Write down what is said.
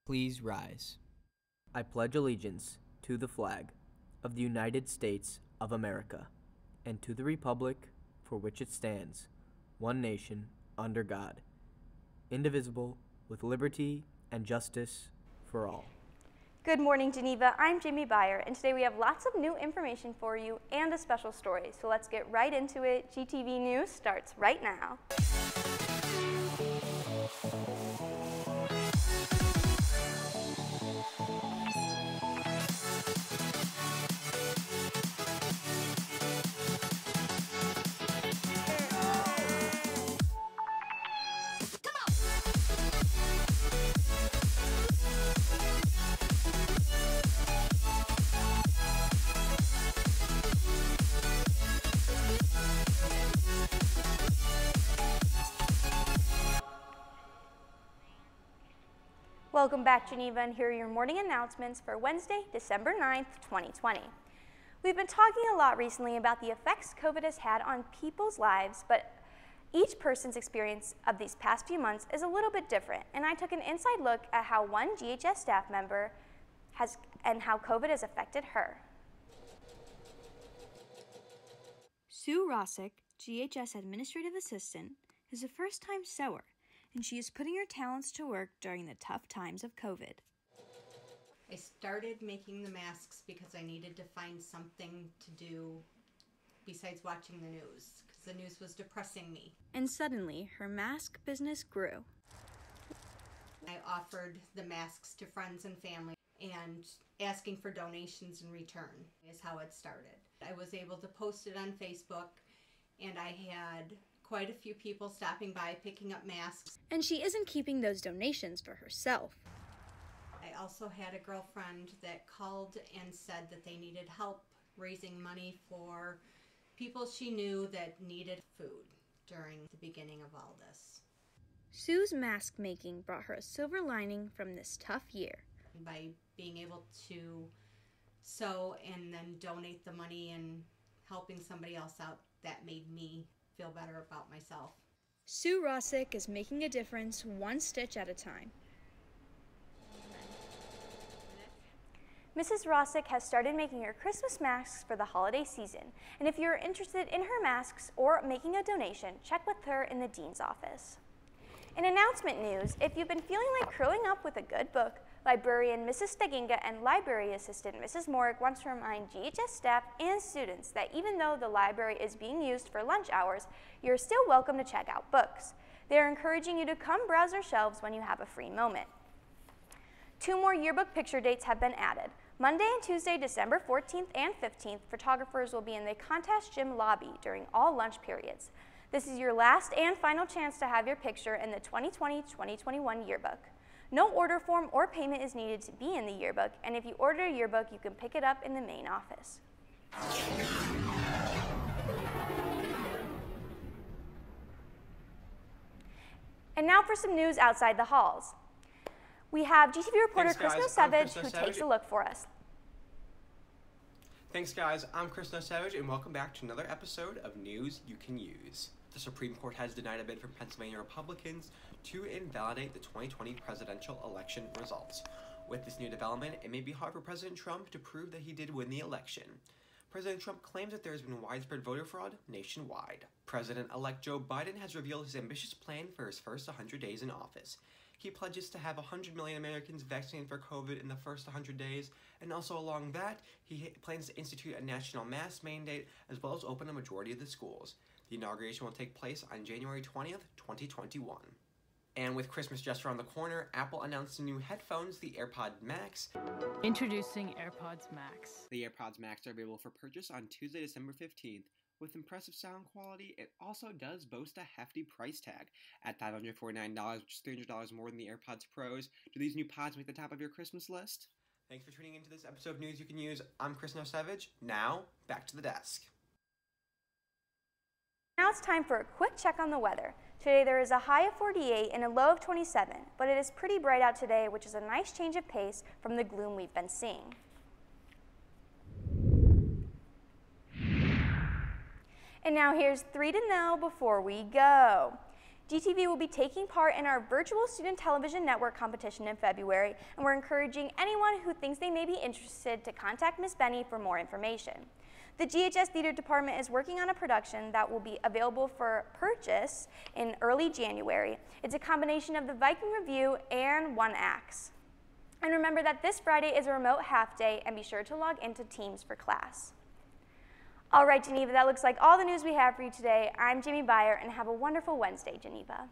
Please rise. I pledge allegiance to the flag of the United States of America and to the republic for which it stands, one nation, under God, indivisible, with liberty and justice for all. Good morning, Geneva. I'm Jamie Byer, and today we have lots of new information for you and a special story. So let's get right into it. GTV News starts right now. Welcome back, Geneva, and here are your morning announcements for Wednesday, December 9th, 2020. We've been talking a lot recently about the effects COVID has had on people's lives, but each person's experience of these past few months is a little bit different, and I took an inside look at how one GHS staff member has and how COVID has affected her. Sue Rossick, GHS Administrative Assistant, is a first-time sewer, and she is putting her talents to work during the tough times of COVID. I started making the masks because I needed to find something to do besides watching the news, because the news was depressing me. And suddenly, her mask business grew. I offered the masks to friends and family, and asking for donations in return is how it started. I was able to post it on Facebook, and I had quite a few people stopping by picking up masks. And she isn't keeping those donations for herself. I also had a girlfriend that called and said that they needed help raising money for people she knew that needed food during the beginning of all this. Sue's mask making brought her a silver lining from this tough year. By being able to sew and then donate the money and helping somebody else out, that made me feel better about myself. Sue Rossick is making a difference one stitch at a time. Mrs. Rossick has started making her Christmas masks for the holiday season, and if you're interested in her masks or making a donation, check with her in the dean's office. In announcement news, if you've been feeling like curling up with a good book, librarian Mrs. Steginga and library assistant Mrs. Morrick wants to remind GHS staff and students that even though the library is being used for lunch hours, you're still welcome to check out books. They are encouraging you to come browse their shelves when you have a free moment. 2 more yearbook picture dates have been added. Monday and Tuesday, December 14th and 15th, photographers will be in the contest gym lobby during all lunch periods. This is your last and final chance to have your picture in the 2020-2021 yearbook. No order form or payment is needed to be in the yearbook, and if you order a yearbook, you can pick it up in the main office. And now for some news outside the halls. We have GTV reporter Chris Nosevich who takes a look for us. Thanks, guys. I'm Chris Nosevich, and welcome back to another episode of News You Can Use. The Supreme Court has denied a bid from Pennsylvania Republicans to invalidate the 2020 presidential election results. With this new development, it may be hard for President Trump to prove that he did win the election. President Trump claims that there has been widespread voter fraud nationwide. President-elect Joe Biden has revealed his ambitious plan for his first 100 days in office. He pledges to have 100 million Americans vaccinated for COVID in the first 100 days, and also along that, he plans to institute a national mask mandate as well as open a majority of the schools. The inauguration will take place on January 20th, 2021. And with Christmas just around the corner, Apple announced the new headphones, the AirPods Max. Introducing AirPods Max. The AirPods Max are available for purchase on Tuesday, December 15th. With impressive sound quality, it also does boast a hefty price tag. At $549, which is $300 more than the AirPods Pros, do these new pods make the top of your Christmas list? Thanks for tuning into this episode of News You Can Use. I'm Chris Nosevich. Now, back to the desk. Now it's time for a quick check on the weather. Today there is a high of 48 and a low of 27, but it is pretty bright out today, which is a nice change of pace from the gloom we've been seeing. And now here's 3 to know before we go. GTV will be taking part in our virtual student television network competition in February, and we're encouraging anyone who thinks they may be interested to contact Ms. Benny for more information. The GHS Theater Department is working on a production that will be available for purchase in early January. It's a combination of the Viking Review and One Acts. And remember that this Friday is a remote half day, and be sure to log into Teams for class. All right, Geneva, that looks like all the news we have for you today. I'm Jamie Byer, and have a wonderful Wednesday, Geneva.